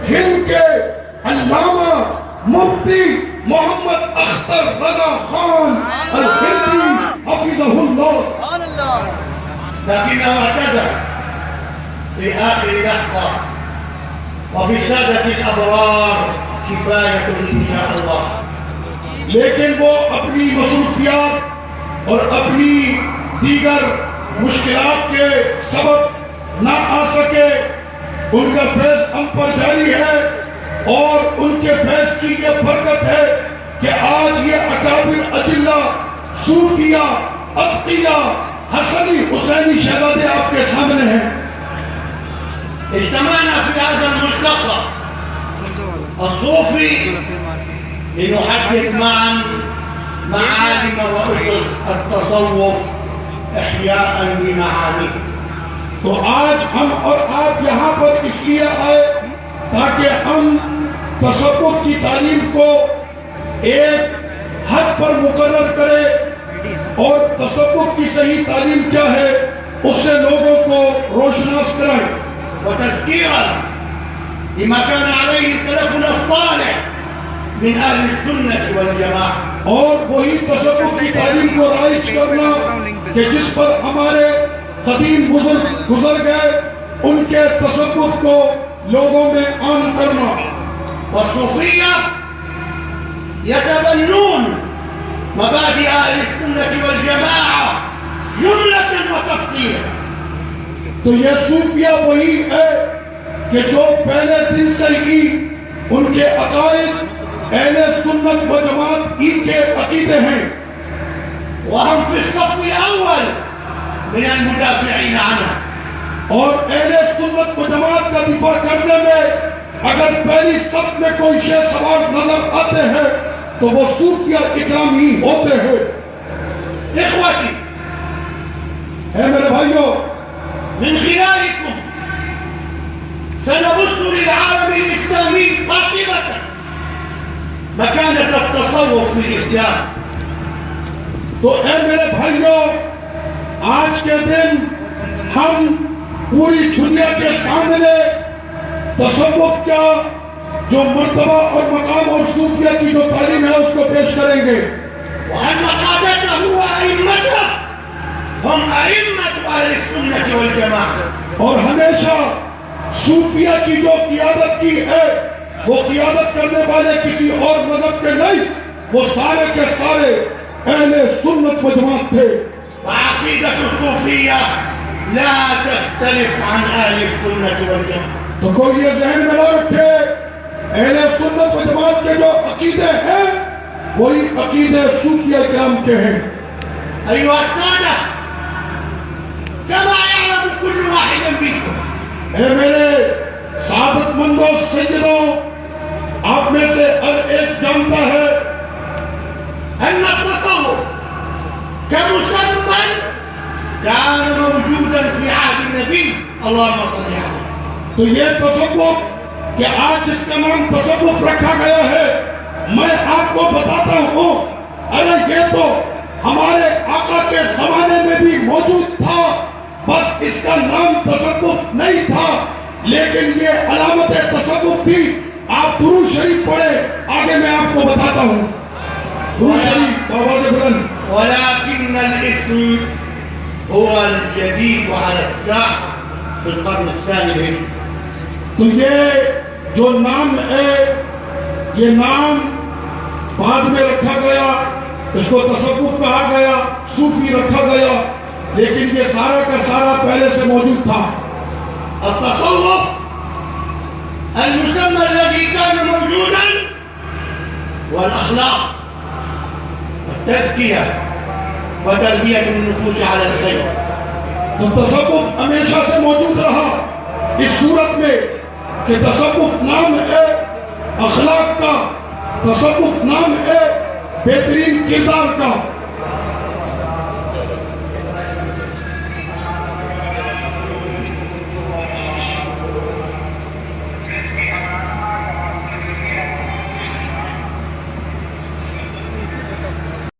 ہند کے علامہ مفتی محمد اختر رضا خان الہندی حفظہ اللہ. لكنه اعتذر في آخر لحظة وفي السادة الأبرار كفاية إن شاء الله. لیکن وہ اپنی مصروفیات اور اپنی دیگر مشکلات کے سبب نہ آ سکے. ان کا فیض ہم پر جاری ہے اور ان کے فیض کی یہ برکت ہے کہ آج یہ اکابر اجلہ صوفیہ اتقیہ حسنی حسینی شہزادے آپ کے سامنے ہیں. اجتمعنا في هذا الملتقى الصوفي لنحدث معا معالم وأسس التصوف إحياء لمعانيه. تو آج ہم اور آپ یہاں پر اس لیے آئے تاکہ ہم تصوف کی تعلیم کو ایک حد پر مقرر کریں اور تصوف کی صحیح تعلیم کیا ہے اس سے لوگوں کو روشناس کرائیں. وتذكيرا لما كان عليه سلفنا الصالح من أهل السنة والجماعة. اور وہی تصوف کی تعلیم کو رائج کرنا کہ جس پر ہمارے قدیم بزرگ گزر گئے ان کے تصوف کو لوگوں میں عام کرنا. والصوفية يتبنون مبادئ أهل السنة والجماعة جملة وتفصيلا. تو یہ صوفیہ وہی ہے کہ جو پہلے دن سے ہی ان کے عقائد اہل سنت و جماعت ہی کے عقیدے ہیں. وهم في الصف الأول من المدافعين عنها. اور اہل سنت و جماعت کا دفاع کرنے میں اگر پہلی صف میں کوئی شے سوار نظر آتے ہیں تو وہ صوفیہ اکرام ہی ہوتے ہیں. إخوتي اے میرے بھائیو، من خلالكم سنبث للعالم الإسلامي قاطبة مكانة التصوف في الإسلام. تو اے میرے بھائیو، آج کے دن ہم پوری دنیا کے سامنے تصوف کا جو مرتبہ اور مقام اور صوفیہ کی جو تعلیم ہے اس کو پیش کریں گے. وأن قادته وأئمته هم أئمة أهل السنة والجماعة. اور ہمیشہ صوفیہ کی جو قیادت کی ہے وہ قیادت کرنے والے کسی اور مذہب کے نہیں، وہ سارے کے سارے اہل سنت و جماعت تھے. فعقيدة الصوفية لا تختلف عن أهل السنة والجماعة. تو کوئی یہ ذہن میں نہ رکھے، اہل سنت و جماعت کے جو عقیدے ہیں وہی عقیدے صوفیہ کرام کے ہیں. أيها السادة، كما يعلم كل واحد منكم اے میرے سعادت مندوں سیدوں، آپ میں سے ہر ایک جانتا ہے أن التصوف كمسمى كان موجودا في عهد النبي اللهم صل عليه. تو یہ تصوف کہ آج جس کا نام تصوف رکھا گیا ہے، میں آپ کو بتاتا ہوں ارے یہ تو ہمارے آقا کے زمانے میں بھی موجود تھا، بس اس کا نام تصوف نہیں تھا لیکن یہ علامت تصوف تھی. آپ درود شریف پڑھیں، آگے میں آپ کو بتاتا ہوں. درود شریف آواز بلند. ولكن الاسم هو الجديد على الساحة في القرن الثاني الهجري. تو یہ جو نام ہے یہ نام بعد میں رکھا گیا، اس کو تصوف کہا گیا، صوفی رکھا گیا، لیکن یہ سارا کا سارا پہلے سے موجود تھا. التصوف المسمى الذي كان موجودا والأخلاق والتزكية وتربية النفوس على الخير. تو تصوف ہمیشہ سے موجود رہا اس صورت میں کہ تصوف نام ہے اخلاق کا، تصوف نام ہے بہترین کردار کا.